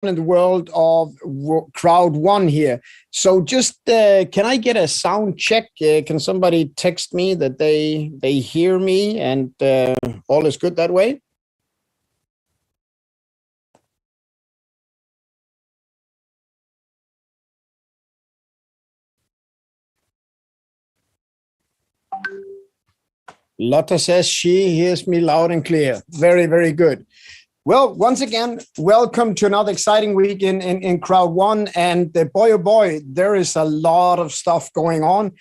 in the world of Crowd One here. So just can I get a sound check? Can somebody text me that they hear me and all is good that way? Lotta says she hears me loud and clear. Very, very good. Well, once again, welcome to another exciting week in Crowd One. And boy, oh boy, there is a lot of stuff going on.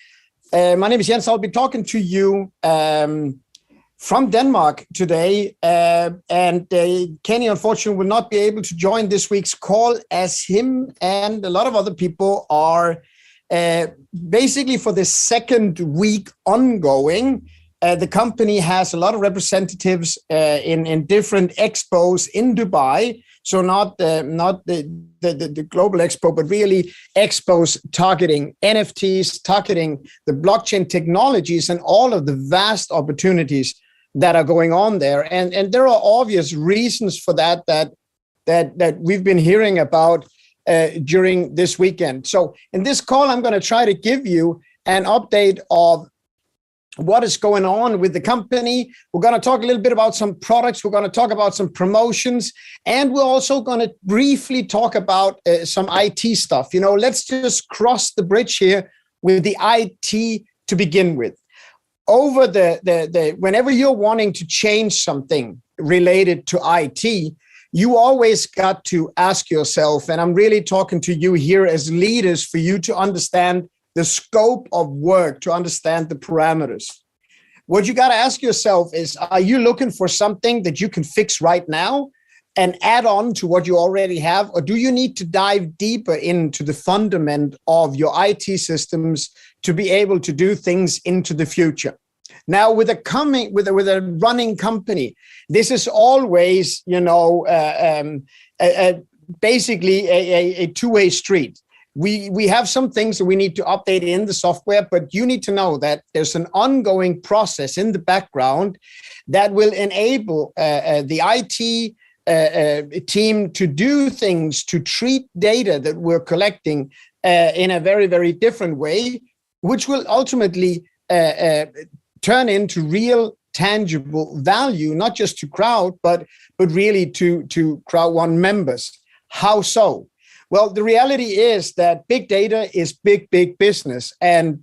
My name is Jens. I'll be talking to you from Denmark today. And Kenny, unfortunately, will not be able to join this week's call, as him and a lot of other people are basically for the second week ongoing. The company has a lot of representatives in different expos in Dubai. So not the global expo, but really expos targeting NFTs, targeting the blockchain technologies and all of the vast opportunities that are going on there. And there are obvious reasons for that we've been hearing about during this weekend. So in this call, I'm going to try to give you an update of what is going on with the company. We're going to talk a little bit about some products. We're going to talk about some promotions. And we're also going to briefly talk about some IT stuff. You know, let's just cross the bridge here with the IT to begin with. Over whenever you're wanting to change something related to IT, you always got to ask yourself, and I'm really talking to you here as leaders, for you to understand the scope of work, to understand the parameters. What you got to ask yourself is, are you looking for something that you can fix right now and add on to what you already have? Or do you need to dive deeper into the fundament of your IT systems to be able to do things into the future? Now, with a running company, this is always, basically a two-way street. We have some things that we need to update in the software, but you need to know that there's an ongoing process in the background that will enable the IT team to do things, to treat data that we're collecting in a very, very different way, which will ultimately turn into real tangible value, not just to Crowd, but really to Crowd One members. How so? Well, the reality is that big data is big, big business. And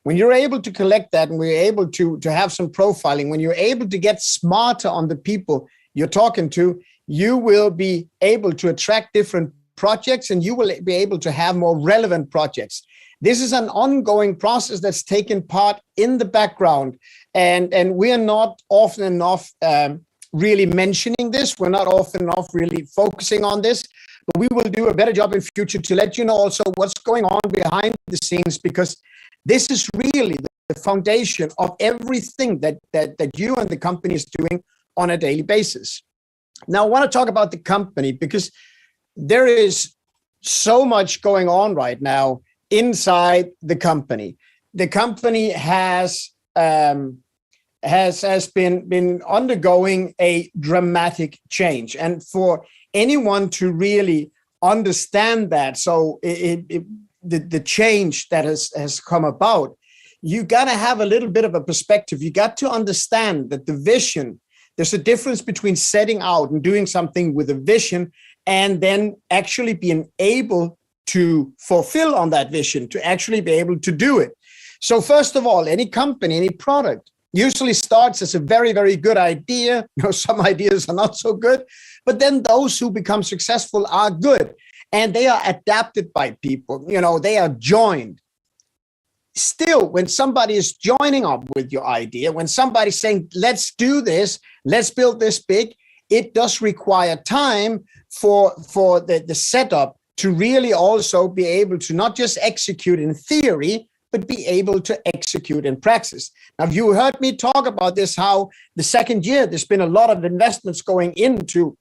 when you're able to collect that, and we're able to have some profiling, when you're able to get smarter on the people you're talking to, you will be able to attract different projects, and you will be able to have more relevant projects. This is an ongoing process that's taken part in the background. And we are not often enough really mentioning this. We're not often enough really focusing on this. But we will do a better job in future to let you know also what's going on behind the scenes, because this is really the foundation of everything that you and the company is doing on a daily basis. Now, I want to talk about the company because there is so much going on right now inside the company. The company has been undergoing a dramatic change, and for anyone to really understand that, so the change that has come about, you got to have a little bit of a perspective. You got to understand that the vision, there's a difference between setting out and doing something with a vision and then actually being able to fulfill on that vision, to actually be able to do it. So first of all, any company, any product usually starts as a very, very good idea. Some ideas are not so good, but then those who become successful are good, and they are adapted by people. They are joined. Still, when somebody is joining up with your idea, when somebody's saying, let's do this, let's build this big, it does require time for the setup to really also be able to not just execute in theory, but be able to execute in practice. Now, you heard me talk about this, how the second year, there's been a lot of investments going into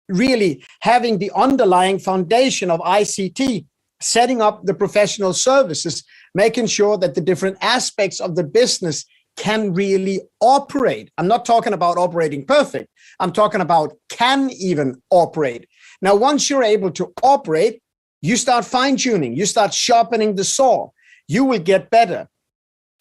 really having the underlying foundation of ICT, setting up the professional services, making sure that the different aspects of the business can really operate. I'm not talking about operating perfect. I'm talking about can even operate. Now, once you're able to operate, you start fine-tuning, you start sharpening the saw, you will get better.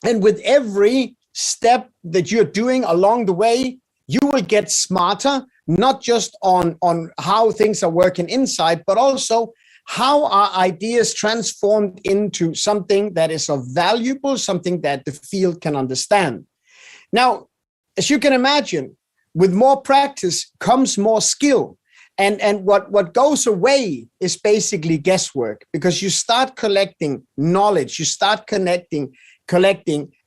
And with every step that you're doing along the way, you will get smarter, not just on how things are working inside, but also how are ideas transformed into something that is of valuable, something that the field can understand. Now, as you can imagine, with more practice comes more skill. And what goes away is basically guesswork, because you start collecting knowledge, you start collecting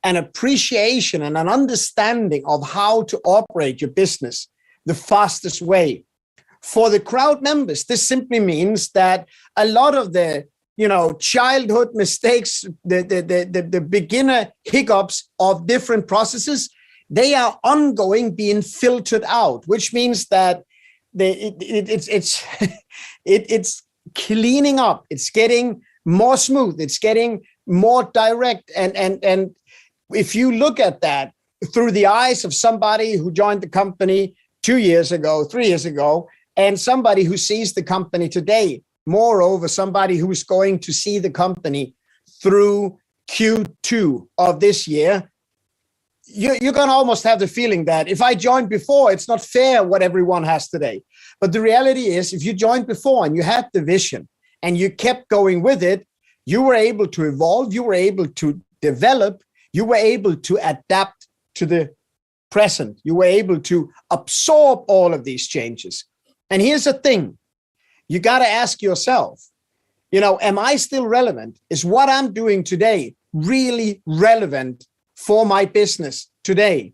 an appreciation and an understanding of how to operate your business the fastest way. For the crowd members, this simply means that a lot of the childhood mistakes, the beginner hiccups of different processes, they are ongoing, being filtered out, which means that it's cleaning up, it's getting more smooth, it's getting more direct. And if you look at that through the eyes of somebody who joined the company 2 years ago, 3 years ago, and somebody who sees the company today, moreover, somebody who is going to see the company through Q2 of this year, you're going to almost have the feeling that if I joined before, it's not fair what everyone has today. But the reality is, if you joined before and you had the vision and you kept going with it, you were able to evolve, you were able to develop, you were able to adapt to the present, you were able to absorb all of these changes. And here's the thing, you got to ask yourself, am I still relevant? Is what I'm doing today really relevant for my business today?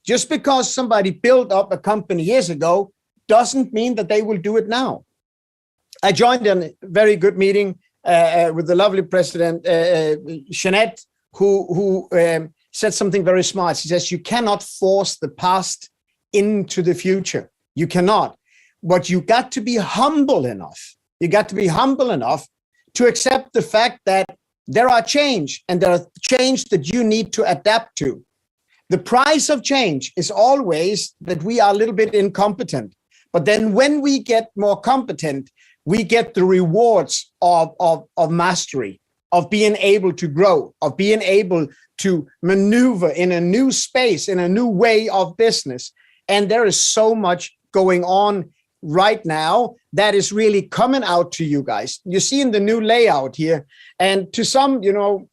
Just because somebody built up a company years ago doesn't mean that they will do it now. I joined a very good meeting with the lovely president, Jeanette, who said something very smart. She says, you cannot force the past into the future. You cannot. But you got to be humble enough. You got to be humble enough to accept the fact that there are change, and there are change that you need to adapt to. The price of change is always that we are a little bit incompetent. But then when we get more competent, we get the rewards of mastery, of being able to grow, of being able to maneuver in a new space, in a new way of business. And there is so much going on right now that is really coming out to you guys. You see in the new layout here, and to some, they'll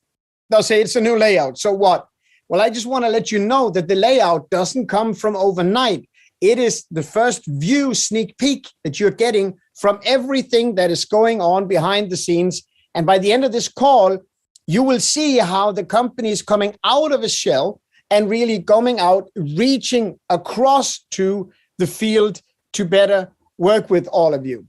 say it's a new layout. So what? Well, I just want to let you know that the layout doesn't come from overnight. It is the first view, sneak peek that you're getting from everything that is going on behind the scenes. And by the end of this call, you will see how the company is coming out of a shell and really coming out, reaching across to the field to better work with all of you.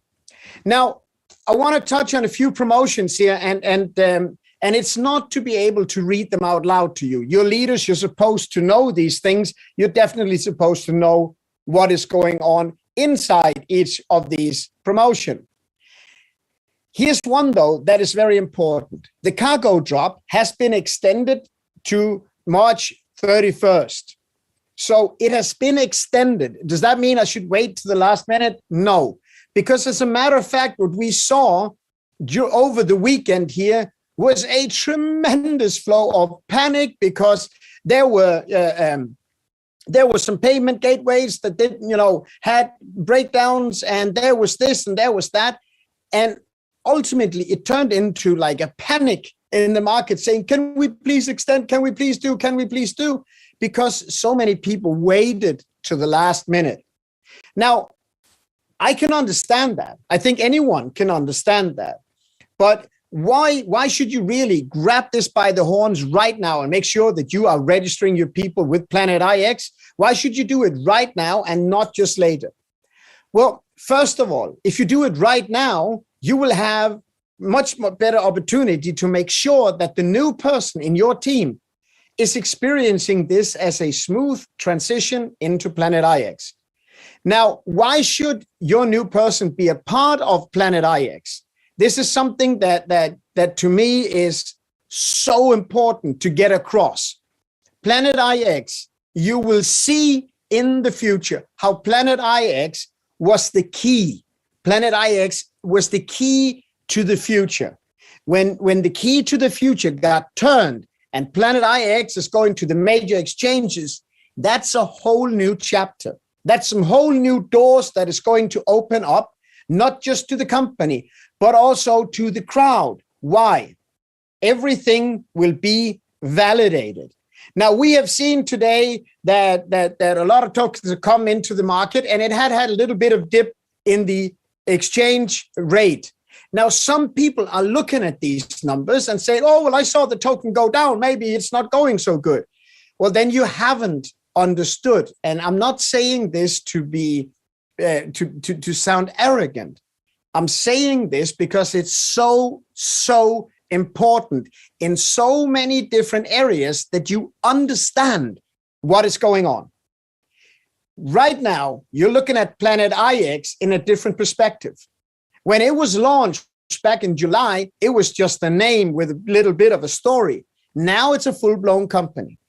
Now, I want to touch on a few promotions here, and it's not to be able to read them out loud to you. You're leaders, you're supposed to know these things. You're definitely supposed to know what is going on inside each of these promotions. Here's one, though, that is very important. The cargo drop has been extended to March 31st. So it has been extended. Does that mean I should wait to the last minute? No, because as a matter of fact, what we saw over the weekend here was a tremendous flow of panic, because there were some payment gateways that had breakdowns, and there was this and there was that. And ultimately it turned into like a panic in the market saying, can we please extend? Can we please do? Can we please do? Because so many people waited to the last minute. Now, I can understand that. I think anyone can understand that. But why should you really grab this by the horns right now and make sure that you are registering your people with Planet IX? Why should you do it right now and not just later? Well, first of all, if you do it right now, you will have much more better opportunity to make sure that the new person in your team is experiencing this as a smooth transition into Planet IX. Now, why should your new person be a part of Planet IX? This is something that to me is so important to get across. Planet IX, you will see in the future how Planet IX was the key. Planet IX was the key to the future. When the key to the future got turned and Planet IX is going to the major exchanges, that's a whole new chapter. That's some whole new doors that is going to open up, not just to the company, but also to the crowd. Why? Everything will be validated. Now, we have seen today that a lot of tokens have come into the market, and it had a little bit of dip in the exchange rate. Now, some people are looking at these numbers and saying, oh, well, I saw the token go down. Maybe it's not going so good. Well, then you haven't understood. And I'm not saying this to be to sound arrogant. I'm saying this because it's so important in so many different areas that you understand what is going on. Right now, you're looking at Planet IX in a different perspective. When it was launched back in July, it was just a name with a little bit of a story. Now it's a full-blown company.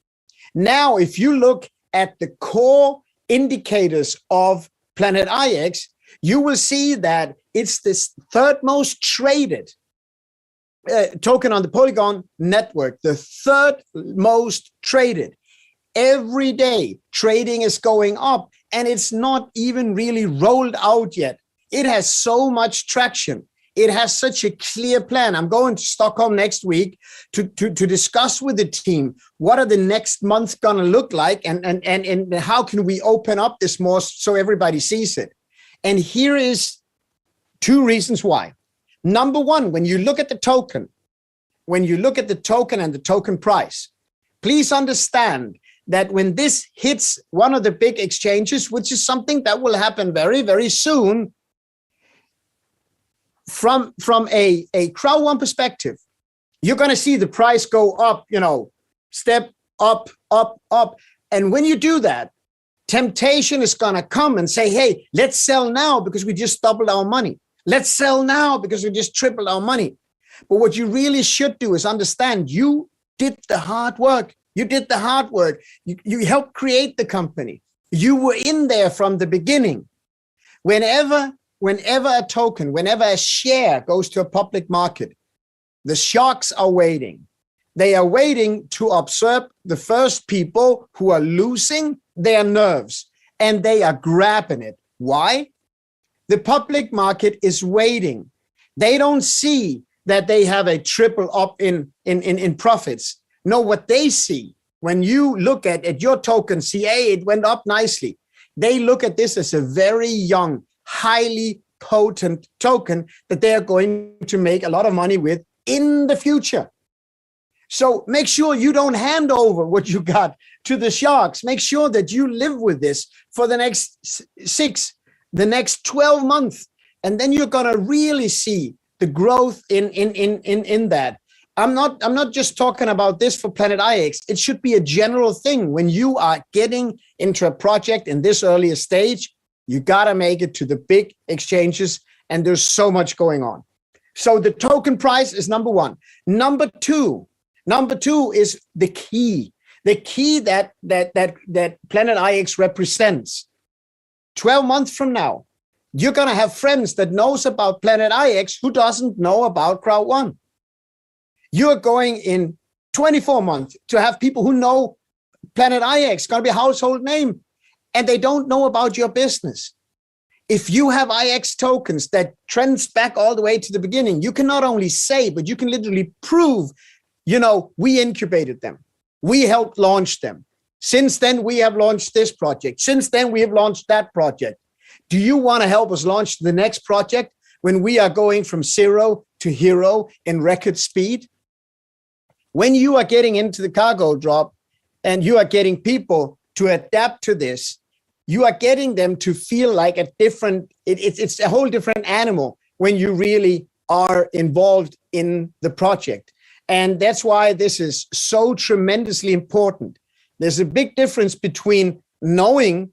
Now, if you look at the core indicators of Planet IX, you will see that it's the third most traded token on the Polygon network, the third most traded. Every day, trading is going up, and it's not even really rolled out yet. It has so much traction. It has such a clear plan. I'm going to Stockholm next week to discuss with the team what are the next months going to look like, and how can we open up this more so everybody sees it. And here is 2 reasons why. Number one, when you look at the token, and the token price, please understand that when this hits one of the big exchanges, which is something that will happen very, very soon, from a Crowd One perspective, you're going to see the price go up, step up, up, up. And when you do that, temptation is going to come and say, hey, let's sell now because we just doubled our money. Let's sell now because we just tripled our money. But what you really should do is understand you did the hard work. You did the hard work. You helped create the company. You were in there from the beginning. Whenever a token, whenever a share goes to a public market, the sharks are waiting. They are waiting to observe the first people who are losing their nerves, and they are grabbing it. Why? The public market is waiting. They don't see that they have a triple up in profits. No, what they see when you look at your token, CA, it went up nicely. They look at this as a very young, highly potent token that they are going to make a lot of money with in the future. So make sure you don't hand over what you got to the sharks. Make sure that you live with this for the next 12 months. And then you're going to really see the growth in that. I'm not just talking about this for Planet IX. It should be a general thing. When you are getting into a project in this earlier stage, you got to make it to the big exchanges, and there's so much going on. So the token price is number one. Number two is the key that Planet IX represents. 12 months from now, you're going to have friends that knows about Planet IX who doesn't know about Crowd One. You're going in 24 months to have people who know Planet IX, going to be a household name, and they don't know about your business. If you have IX tokens that trends back all the way to the beginning, you can not only say, but you can literally prove, we incubated them. We helped launch them. Since then, we have launched this project. Since then, we have launched that project. Do you want to help us launch the next project when we are going from 0 to hero in record speed? When you are getting into the cargo drop and you are getting people to adapt to this, you are getting them to feel like it's a whole different animal when you really are involved in the project. And that's why this is so tremendously important. There's a big difference between knowing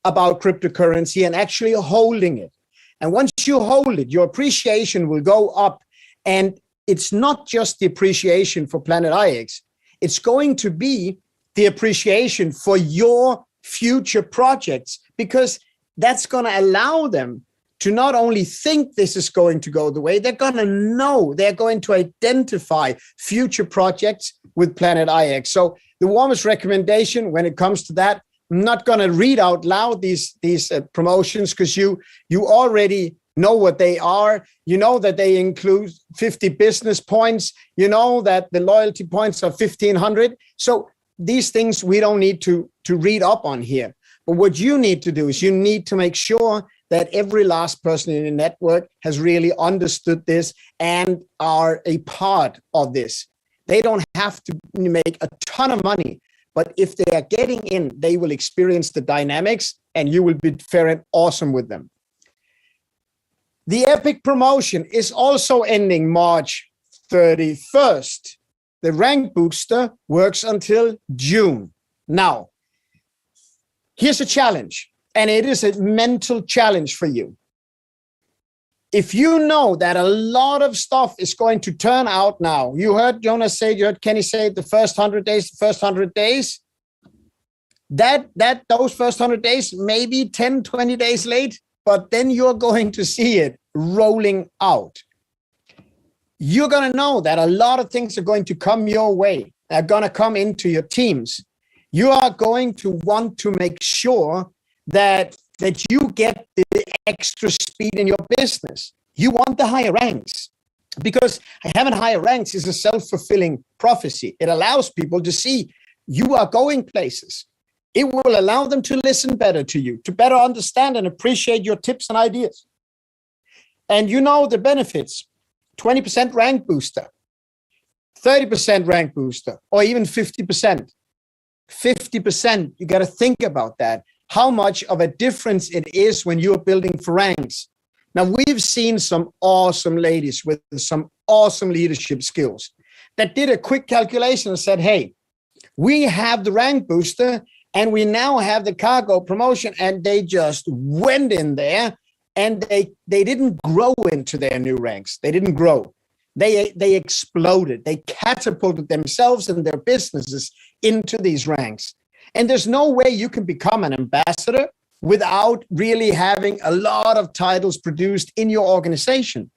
about cryptocurrency and actually holding it. And once you hold it, your appreciation will go up. And it's not just the appreciation for Planet IX. It's going to be the appreciation for your future projects, because that's going to allow them to not only think this is going to go the way, they're going to know, they're going to identify future projects with Planet IX. So the warmest recommendation when it comes to that, I'm not going to read out loud these promotions because you already know what they are. You know that they include 50 business points. You know that the loyalty points are 1,500. So these things we don't need to read up on here. But what you need to do is you need to make sure that every last person in the network has really understood this and are a part of this. They don't have to make a ton of money, but if they are getting in, they will experience the dynamics and you will be faring awesome with them. The Epic promotion is also ending March 31st. The rank booster works until June. Now, here's a challenge, and it is a mental challenge for you. If you know that a lot of stuff is going to turn out now, you heard Jonas say, you heard Kenny say the first 100 days, those first 100 days, maybe 10, 20 days late, but then you're going to see it rolling out. You're going to know that a lot of things are going to come your way, are going to come into your teams. You are going to want to make sure that you get the extra speed in your business. You want the higher ranks because having higher ranks is a self-fulfilling prophecy. It allows people to see you are going places. It will allow them to listen better to you, to better understand and appreciate your tips and ideas. And you know the benefits, 20% rank booster, 30% rank booster, or even 50%. 50%, you got to think about that. How much of a difference it is when you're building for ranks. Now, we've seen some awesome ladies with some awesome leadership skills that did a quick calculation and said, hey, we have the rank booster and we now have the cargo promotion, and they just went in there and they didn't grow into their new ranks. They didn't grow. They exploded. They catapulted themselves and their businesses into these ranks. And there's no way you can become an ambassador without really having a lot of titles produced in your organization.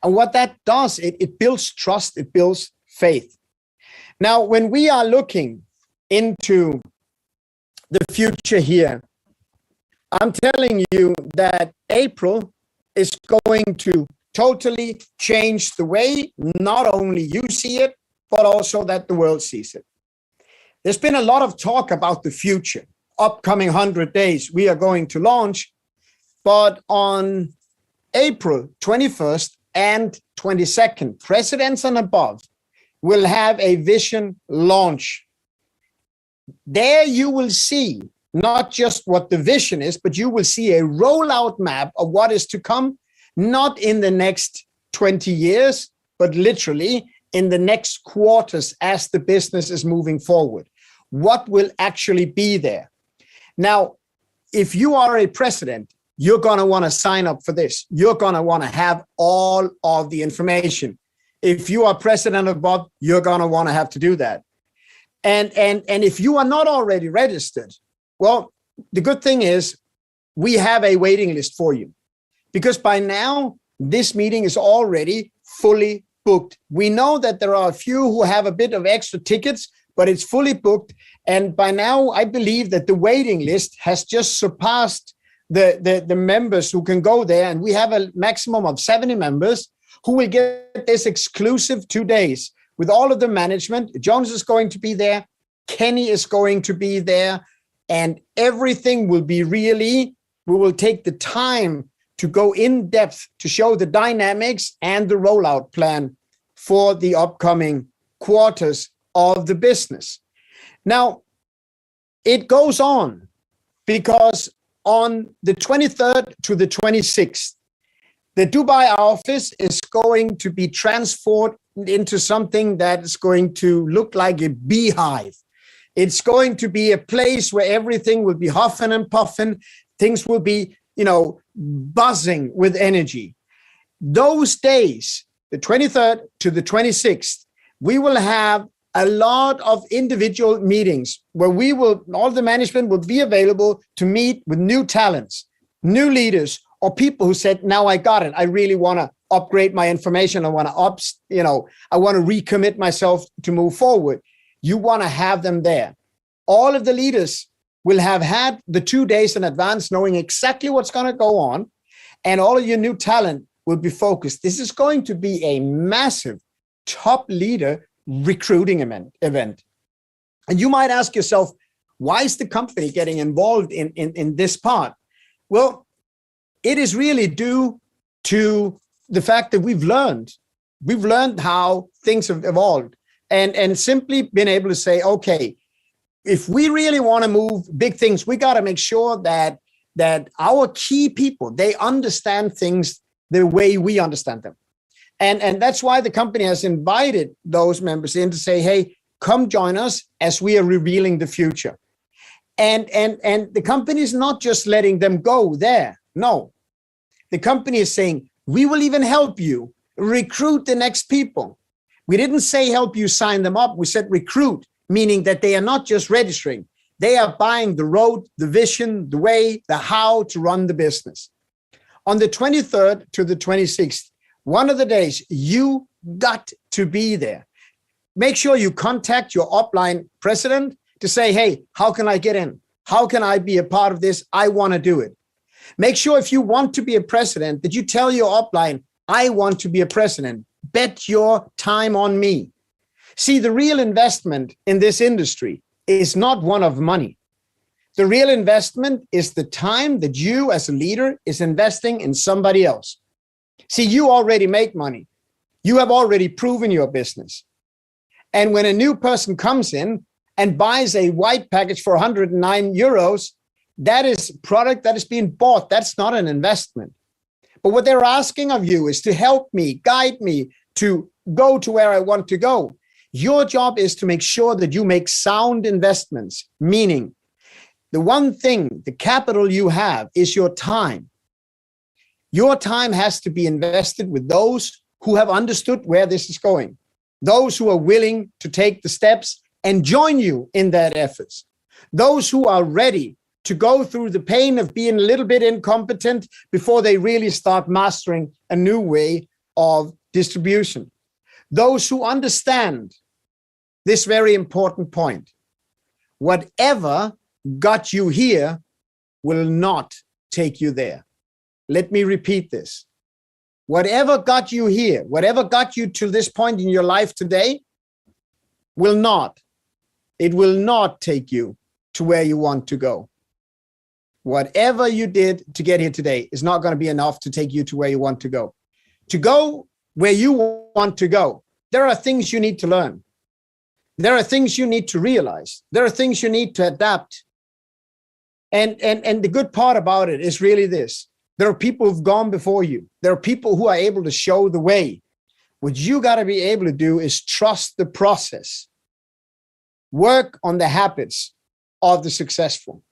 And what that does, it builds trust, it builds faith. Now, when we are looking into the future here, I'm telling you that April is going to totally change the way not only you see it, but also that the world sees it. There's been a lot of talk about the future. Upcoming 100 days, we are going to launch. But on April 21st and 22nd, presidents and above will have a vision launch. There you will see not just what the vision is, but you will see a rollout map of what is to come, not in the next 20 years, but literally in the next quarters as the business is moving forward. What will actually be there? Now, if you are a president, you're going to want to sign up for this. You're going to want to have all of the information. If you are president above, you're going to want to have to do that. And if you are not already registered, well, the good thing is we have a waiting list for you, because by now this meeting is already fully booked. We know that there are a few who have a bit of extra tickets, but it's fully booked. And by now, I believe that the waiting list has just surpassed the members who can go there. And we have a maximum of 70 members who will get this exclusive 2 days with all of the management. Jones is going to be there. Kenny is going to be there. And everything will be we will take the time to go in depth to show the dynamics and the rollout plan for the upcoming quarters of the business. Now, it goes on because on the 23rd to the 26th, the Dubai office is going to be transformed into something that is going to look like a beehive. It's going to be a place where everything will be huffing and puffing. Things will be, buzzing with energy. Those days, the 23rd to the 26th, we will have a lot of individual meetings where all the management will be available to meet with new talents, new leaders, or people who said, now I got it. I really want to upgrade my information. I want to I want to recommit myself to move forward. You want to have them there. All of the leaders will have had the 2 days in advance, knowing exactly what's going to go on. And all of your new talent will be focused. This is going to be a massive top leader recruiting event. And you might ask yourself, why is the company getting involved in this part? Well, it is really due to the fact that we've learned how things have evolved, and simply been able to say, okay, if we really want to move big things, we got to make sure that our key people, they understand things the way we understand them. And that's why the company has invited those members in to say, hey, come join us as we are revealing the future. And the company is not just letting them go there. No, the company is saying, we will even help you recruit the next people. We didn't say help you sign them up. We said recruit, meaning that they are not just registering. They are buying the road, the vision, the way, the how to run the business. On the 23rd to the 26th, one of the days, you got to be there. Make sure you contact your upline president to say, hey, how can I get in? How can I be a part of this? I want to do it. Make sure if you want to be a president that you tell your upline, I want to be a president. Bet your time on me. See, the real investment in this industry is not one of money. The real investment is the time that you as a leader is investing in somebody else. See, you already make money. You have already proven your business. And when a new person comes in and buys a white package for 109 euros, that is product that is being bought. That's not an investment. But what they're asking of you is to help me, guide me to go to where I want to go. Your job is to make sure that you make sound investments, meaning the one thing, the capital you have is your time. Your time has to be invested with those who have understood where this is going, those who are willing to take the steps and join you in that efforts, those who are ready to go through the pain of being a little bit incompetent before they really start mastering a new way of distribution, those who understand this very important point. Whatever got you here will not take you there. Let me repeat this. Whatever got you here, whatever got you to this point in your life today, it will not take you to where you want to go. Whatever you did to get here today is not going to be enough to take you to where you want to go. To go where you want to go, there are things you need to learn. There are things you need to realize. There are things you need to adapt. And the good part about it is really this. There are people who've gone before you. There are people who are able to show the way. What you got to be able to do is trust the process. Work on the habits of the successful.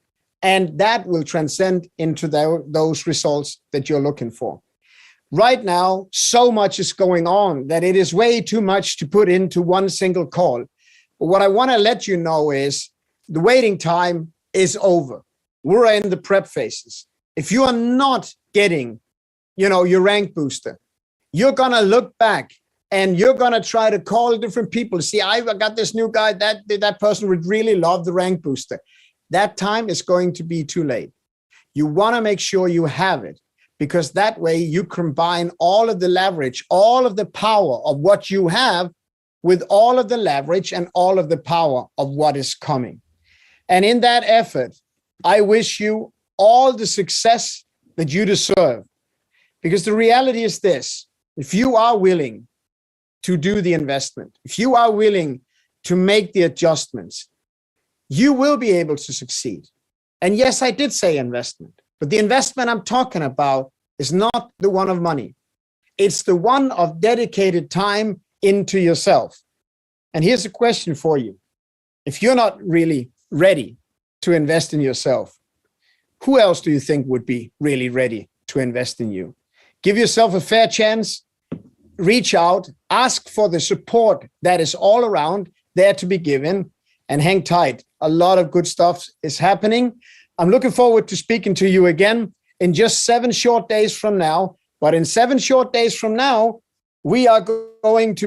And that will transcend into those results that you're looking for. Right now, so much is going on that it is way too much to put into one single call. But what I want to let you know is the waiting time is over. We're in the prep phases. If you are not getting, your rank booster, you're going to look back and you're going to try to call different people. See, I got this new guy, that person would really love the rank booster. That time is going to be too late. You want to make sure you have it, because that way you combine all of the leverage, all of the power of what you have with all of the leverage and all of the power of what is coming. And in that effort, I wish you all the success that you deserve, because the reality is this: if you are willing to do the investment, if you are willing to make the adjustments, you will be able to succeed. And yes, I did say investment, but the investment I'm talking about is not the one of money. It's the one of dedicated time into yourself. And here's a question for you. If you're not really ready to invest in yourself, who else do you think would be really ready to invest in you? Give yourself a fair chance, reach out, ask for the support that is all around there to be given, and hang tight. A lot of good stuff is happening. I'm looking forward to speaking to you again. in just 7 short days from now. But in 7 short days from now, we are going to